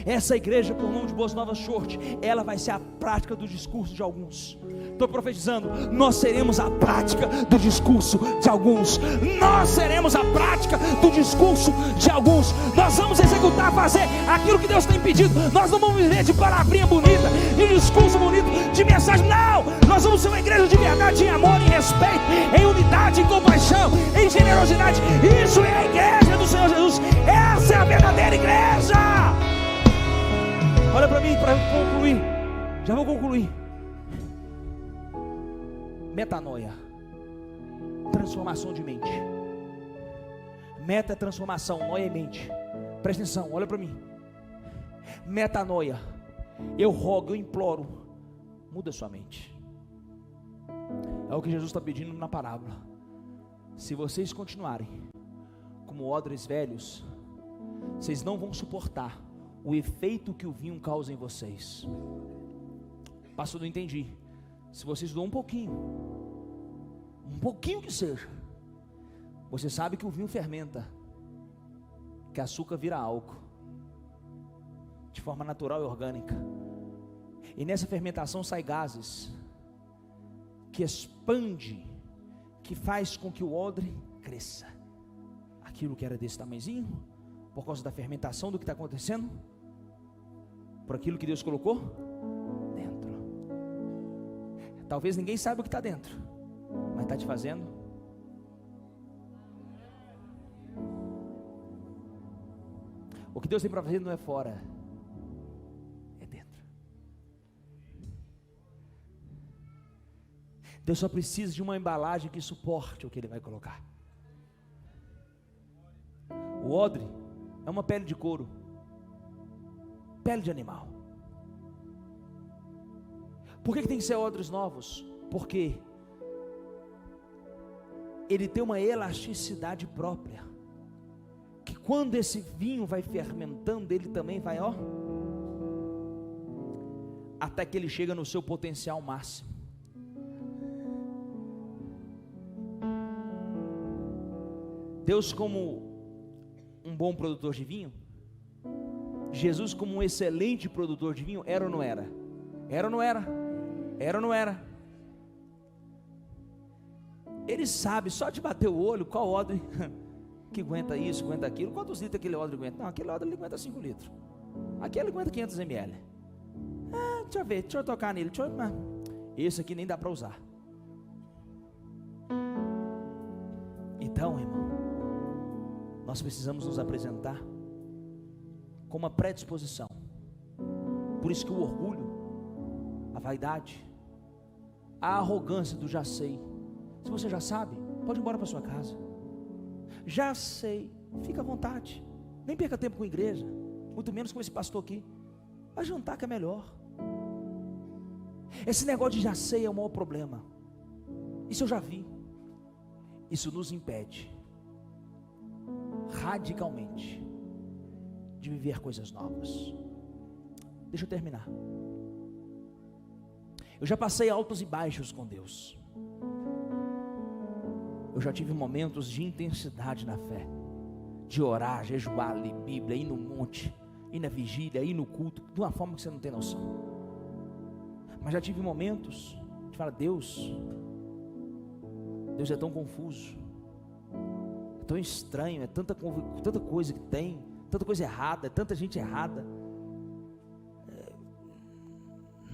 Essa igreja, por nome de Boas Novas Church, ela vai ser a prática do discurso de alguns. Estou profetizando, nós seremos a prática do discurso de alguns. Nós seremos a prática do discurso de alguns. Nós vamos executar, fazer aquilo que Deus tem pedido. Nós não vamos viver de palavrinha bonita, de discurso bonito, de mensagem. Não, nós vamos ser uma igreja de verdade, em amor, em respeito, em unidade, em compaixão, em generosidade. Isso é a igreja do Senhor Jesus. Essa é a verdadeira igreja. Olha para mim, para concluir. Já vou concluir. Metanoia, transformação de mente. Meta é transformação, noia é mente. Presta atenção, olha para mim. Metanoia, eu rogo, eu imploro, muda sua mente. É o que Jesus está pedindo na parábola. Se vocês continuarem como odres velhos, vocês não vão suportar o efeito que o vinho causa em vocês. Pastor, não entendi. Se você estudou um pouquinho que seja, você sabe que o vinho fermenta, que açúcar vira álcool, de forma natural e orgânica, e nessa fermentação sai gases, que expande, que faz com que o odre cresça. Aquilo que era desse tamanhozinho, por causa da fermentação do que está acontecendo, por aquilo que Deus colocou dentro. Talvez ninguém saiba o que está dentro, mas está te fazendo. O que Deus tem para fazer não é fora, é dentro. Deus só precisa de uma embalagem que suporte o que Ele vai colocar. O odre é uma pele de couro, pele de animal. Por que tem que ser odres novos? Porque ele tem uma elasticidade própria, que quando esse vinho vai fermentando, ele também vai, até que ele chega no seu potencial máximo. Deus como um bom produtor de vinho, Jesus como um excelente produtor de vinho, era ou não era? Era ou não era? Era ou não era? Ele sabe, só de bater o olho, qual odre que aguenta isso, aguenta aquilo. Quantos litros aquele odre aguenta? Não, aquele odre ele aguenta 5 litros. Aquele aguenta 500 ml. Deixa eu ver, deixa eu tocar nele. Esse aqui nem dá para usar. Então, irmão, nós precisamos nos apresentar com uma predisposição. Por isso que o orgulho, a vaidade, a arrogância do já sei. Se você já sabe, pode ir embora para sua casa. Já sei, fica à vontade. Nem perca tempo com a igreja, muito menos com esse pastor aqui. Vai jantar que é melhor. Esse negócio de já sei é o maior problema. Isso eu já vi. Isso nos impede radicalmente de viver coisas novas. Deixa eu terminar. Eu já passei altos e baixos com Deus. Eu já tive momentos de intensidade na fé, de orar, jejuar, ler Bíblia, ir no monte, ir na vigília, ir no culto, de uma forma que você não tem noção. Mas já tive momentos de falar: Deus é tão confuso, é tão estranho, é tanta coisa que tem, tanta coisa errada, é tanta gente errada.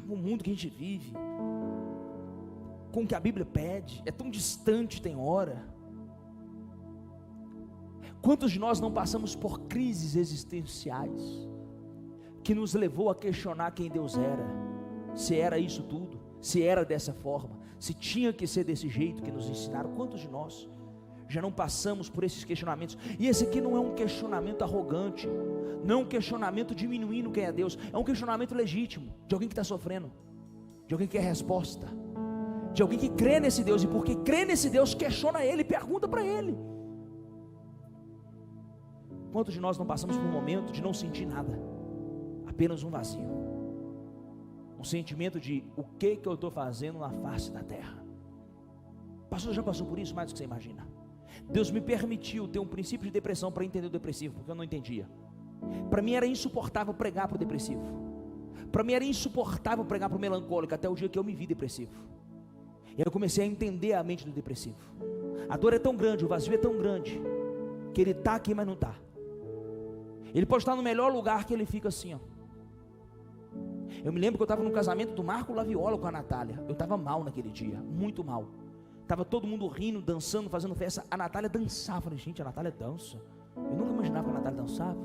O mundo que a gente vive, com o que a Bíblia pede, é tão distante, tem hora. Quantos de nós não passamos por crises existenciais, que nos levou a questionar quem Deus era, se era isso tudo, se era dessa forma, se tinha que ser desse jeito que nos ensinaram? Quantos de nós já não passamos por esses questionamentos? E esse aqui não é um questionamento arrogante, não é um questionamento diminuindo quem é Deus, é um questionamento legítimo, de alguém que está sofrendo, de alguém que quer resposta, de alguém que crê nesse Deus, e porque crê nesse Deus, questiona Ele, pergunta para Ele. Quantos de nós não passamos por um momento de não sentir nada, apenas um vazio, um sentimento de: o que eu estou fazendo na face da terra? Pastor, já passou por isso mais do que você imagina? Deus me permitiu ter um princípio de depressão para entender o depressivo, porque eu não entendia. Para mim era insuportável pregar para o depressivo, para mim era insuportável pregar para o melancólico, até o dia que eu me vi depressivo. E aí eu comecei a entender a mente do depressivo. A dor é tão grande, o vazio é tão grande, que ele está aqui, mas não está. Ele pode estar no melhor lugar, que ele fica assim, ó. Eu me lembro que eu estava no casamento do Marco Laviola com a Natália. Eu estava mal naquele dia, muito mal. Estava todo mundo rindo, dançando, fazendo festa. A Natália dançava. Eu falei: gente, a Natália dança. Eu nunca imaginava que a Natália dançava.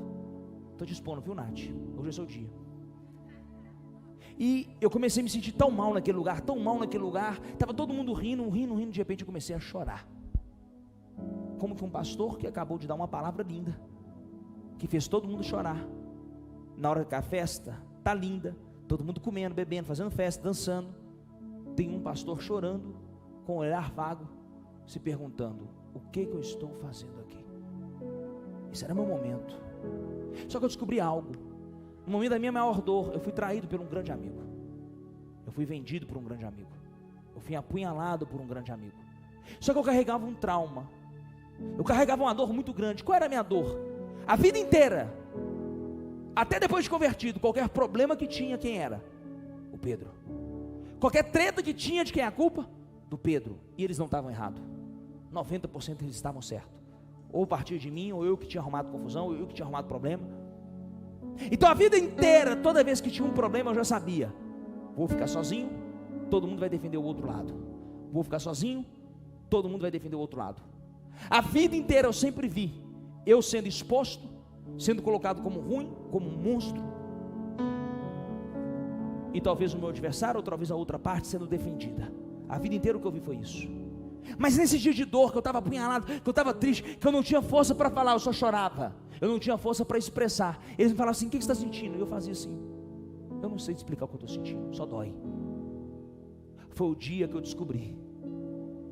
Estou te expondo, viu, Nath? Hoje é seu dia. E eu comecei a me sentir tão mal naquele lugar, tão mal naquele lugar. Estava todo mundo rindo. De repente eu comecei a chorar. Como que um pastor que acabou de dar uma palavra linda, que fez todo mundo chorar, na hora que a festa está linda, todo mundo comendo, bebendo, fazendo festa, dançando, tem um pastor chorando, com um olhar vago, se perguntando: o que eu estou fazendo aqui? Esse era meu momento. Só que eu descobri algo. No momento da minha maior dor, eu fui traído por um grande amigo, eu fui vendido por um grande amigo, eu fui apunhalado por um grande amigo. Só que eu carregava um trauma, eu carregava uma dor muito grande. Qual era a minha dor? A vida inteira, até depois de convertido, qualquer problema que tinha, quem era? O Pedro. Qualquer treta que tinha, de quem é a culpa? Do Pedro. E eles não estavam errados, 90% eles estavam certos. Ou partia de mim, ou eu que tinha arrumado confusão, ou eu que tinha arrumado problema. Então a vida inteira, toda vez que tinha um problema, eu já sabia: vou ficar sozinho, todo mundo vai defender o outro lado. Vou ficar sozinho, todo mundo vai defender o outro lado. A vida inteira eu sempre vi eu sendo exposto, sendo colocado como ruim, como um monstro, e talvez o meu adversário, ou talvez a outra parte, sendo defendida. A vida inteira o que eu vi foi isso. Mas nesse dia de dor, que eu estava apunhalado, que eu estava triste, que eu não tinha força para falar, eu só chorava, eu não tinha força para expressar. Eles me falavam assim: o que você está sentindo? E eu fazia assim: eu não sei te explicar o que eu estou sentindo, só dói. Foi o dia que eu descobri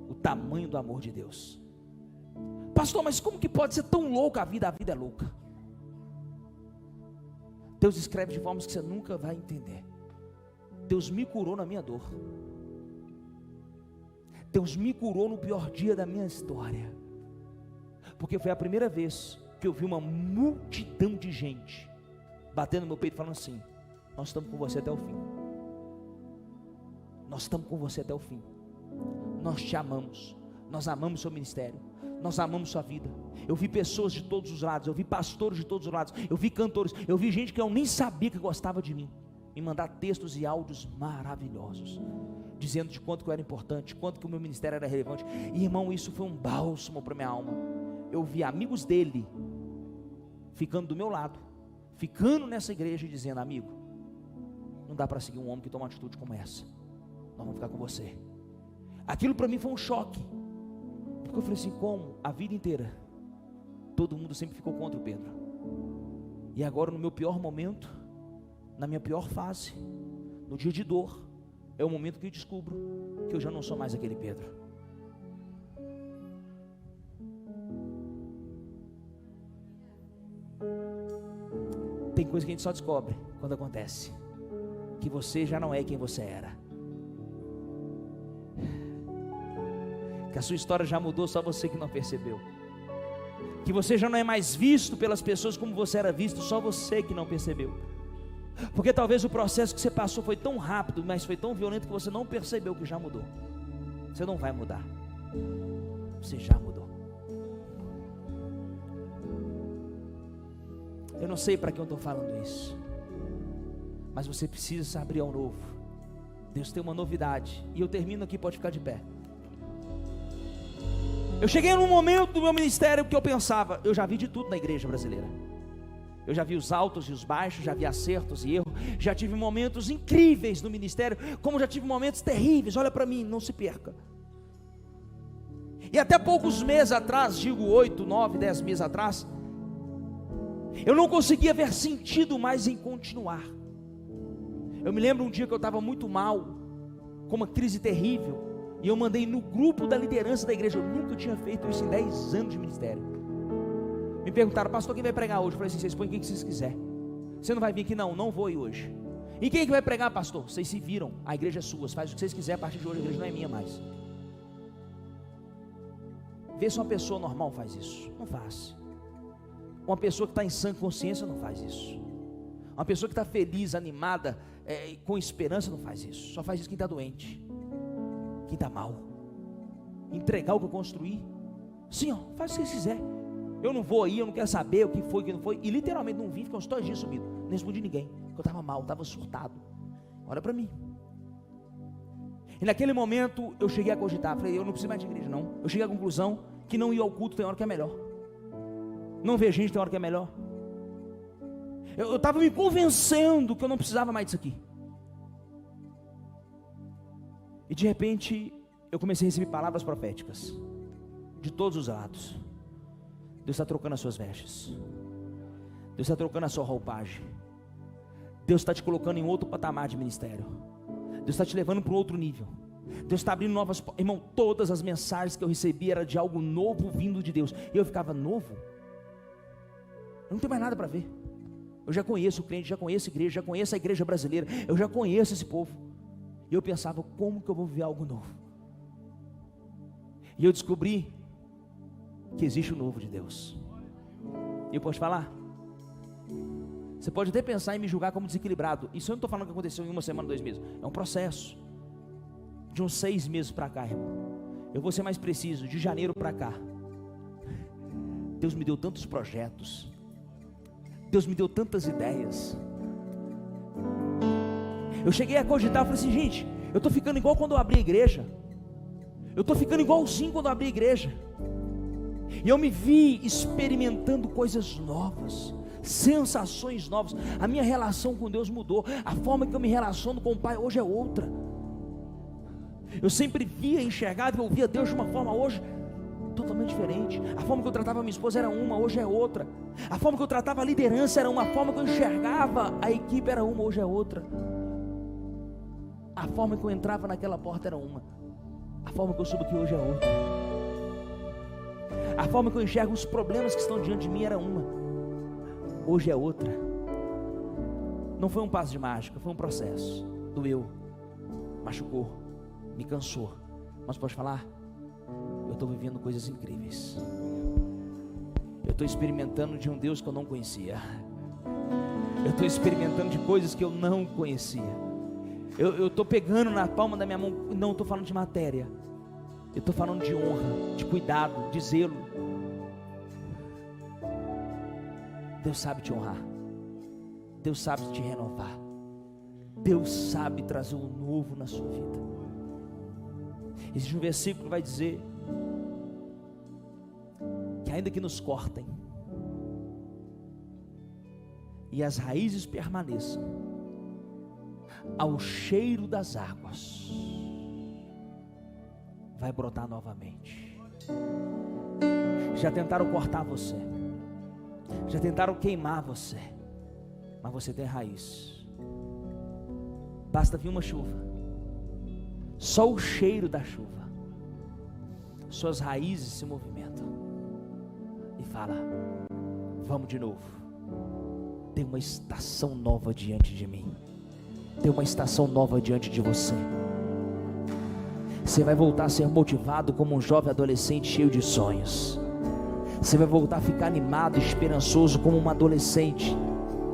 o tamanho do amor de Deus. Pastor, mas como que pode ser tão louca a vida? A vida é louca. Deus escreve de formas que você nunca vai entender. Deus me curou na minha dor. Deus me curou no pior dia da minha história, porque foi a primeira vez que eu vi uma multidão de gente batendo no meu peito, falando assim: nós estamos com você até o fim, nós estamos com você até o fim, nós te amamos, nós amamos seu ministério, nós amamos sua vida. Eu vi pessoas de todos os lados, eu vi pastores de todos os lados, eu vi cantores, eu vi gente que eu nem sabia que gostava de mim, me mandar textos e áudios maravilhosos, dizendo de quanto que eu era importante, quanto que o meu ministério era relevante. E irmão, isso foi um bálsamo para minha alma. Eu vi amigos dele ficando do meu lado, ficando nessa igreja e dizendo: amigo, não dá para seguir um homem que toma uma atitude como essa, nós vamos ficar com você. Aquilo para mim foi um choque, porque eu falei assim: como a vida inteira todo mundo sempre ficou contra o Pedro, e agora no meu pior momento, na minha pior fase, no dia de dor, é o momento que eu descubro que eu já não sou mais aquele Pedro. Tem coisa que a gente só descobre quando acontece. que você já não é quem você era, que a sua história já mudou, só você que não percebeu, que você já não é mais visto pelas pessoas como você era visto, só você que não percebeu, porque talvez o processo que você passou foi tão rápido, mas foi tão violento que você não percebeu que já mudou. Você não vai mudar, você já mudou. Eu não sei para quem eu estou falando isso, mas você precisa se abrir ao novo. Deus tem uma novidade, e eu termino aqui, pode ficar de pé. Eu cheguei num momento do meu ministério que eu pensava, eu já vi de tudo na igreja brasileira. Eu já vi os altos e os baixos, já vi acertos e erros, já tive momentos incríveis no ministério, como já tive momentos terríveis. Olha para mim, não se perca. E até poucos meses atrás, digo 8, 9, 10 meses atrás, eu não conseguia ver sentido mais em continuar. Eu me lembro um dia que eu estava muito mal, com uma crise terrível, e eu mandei no grupo da liderança da igreja. Eu nunca tinha feito isso em 10 anos de ministério. Me perguntaram, pastor, quem vai pregar hoje? Eu falei assim, vocês põem quem que vocês quiserem. Você não vai vir aqui? Não vou ir hoje. E quem que vai pregar, pastor? Vocês se viram, a igreja é sua, faz o que vocês quiserem, a partir de hoje a igreja não é minha mais. Vê se uma pessoa normal faz isso. Não faz. Uma pessoa que está em sã consciência não faz isso. Uma pessoa que está feliz, animada, com esperança não faz isso. Só faz isso quem está doente, quem está mal. Entregar o que eu construí. Sim, ó, faz o que vocês quiserem. Eu não vou aí, eu não quero saber o que foi, o que não foi. E literalmente não vim, fiquei uns 2 dias sumido. Não respondi ninguém, porque eu estava mal, estava surtado. Olha para mim. E naquele momento eu cheguei a cogitar, falei, eu não preciso mais de igreja não. Eu cheguei à conclusão que não ir ao culto tem hora que é melhor. Não ver gente tem hora que é melhor. Eu estava me convencendo que eu não precisava mais disso aqui. E de repente eu comecei a receber palavras proféticas de todos os lados. Deus está trocando as suas vestes, Deus está trocando a sua roupagem, Deus está te colocando em outro patamar de ministério, Deus está te levando para um outro nível, Deus está abrindo novas. Irmão, todas as mensagens que eu recebi era de algo novo vindo de Deus. E eu ficava, novo? Eu não tenho mais nada para ver. Eu já conheço o crente, já conheço a igreja, já conheço a igreja brasileira, eu já conheço esse povo. E eu pensava, como que eu vou viver algo novo? E eu descobri que existe o novo de Deus. E eu posso falar? Você pode até pensar em me julgar como desequilibrado. Isso eu não estou falando que aconteceu em 1 semana, 2 meses. É um processo de uns 6 meses para cá, irmão. Eu vou ser mais preciso, de janeiro para cá. Deus me deu tantos projetos, Deus me deu tantas ideias. Eu cheguei a cogitar, eu falei assim, gente, eu estou ficando igual quando eu abri a igreja. Eu estou ficando igualzinho quando eu abri a igreja. E eu me vi experimentando coisas novas, sensações novas. A minha relação com Deus mudou. A forma que eu me relaciono com o Pai hoje é outra. Eu sempre via, enxergava e ouvia Deus de uma forma, hoje totalmente diferente. A forma que eu tratava minha esposa era uma, hoje é outra. A forma que eu tratava a liderança era uma, a forma que eu enxergava a equipe era uma, hoje é outra. A forma que eu entrava naquela porta era uma, a forma que eu subo aqui hoje é outra. A forma que eu enxergo os problemas que estão diante de mim era uma, hoje é outra. Não foi um passo de mágica, foi um processo. Doeu, machucou, me cansou, mas pode falar, eu estou vivendo coisas incríveis. Eu estou experimentando de um Deus que eu não conhecia. Eu estou experimentando de coisas que eu não conhecia. Eu estou pegando na palma da minha mão. Não estou falando de matéria, eu estou falando de honra, de cuidado, de zelo. Deus sabe te honrar, Deus sabe te renovar, Deus sabe trazer o novo na sua vida. Existe um versículo que vai dizer que ainda que nos cortem e as raízes permaneçam, ao cheiro das águas vai brotar novamente. Já tentaram cortar você, já tentaram queimar você, mas você tem raiz. Basta vir uma chuva, só o cheiro da chuva, suas raízes se movimentam e fala, vamos de novo. Tem uma estação nova diante de mim. Tem uma estação nova diante de você. Você vai voltar a ser motivado como um jovem adolescente cheio de sonhos. Você vai voltar a ficar animado e esperançoso como um adolescente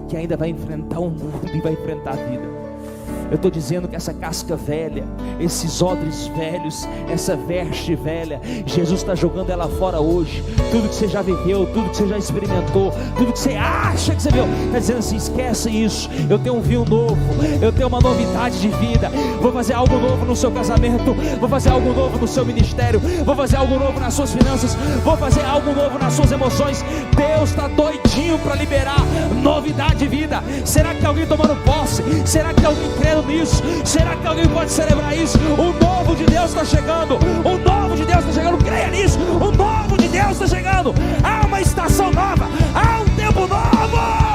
que ainda vai enfrentar o mundo e vai enfrentar a vida. Eu estou dizendo que essa casca velha, esses odres velhos, essa veste velha, Jesus está jogando ela fora hoje. Tudo que você já viveu, tudo que você já experimentou, tudo que você acha que você viu, está dizendo assim: esquece isso. Eu tenho um vinho novo, eu tenho uma novidade de vida. Vou fazer algo novo no seu casamento, vou fazer algo novo no seu ministério, vou fazer algo novo nas suas finanças, vou fazer algo novo nas suas emoções. Deus está doidinho para liberar novidade de vida. Será que tem alguém tomando posse? Será que tem alguém crendo nisso? Será que alguém pode celebrar isso? O novo de Deus está chegando. O novo de Deus está chegando. Creia nisso. O novo de Deus está chegando. Há uma estação nova. Há um tempo novo.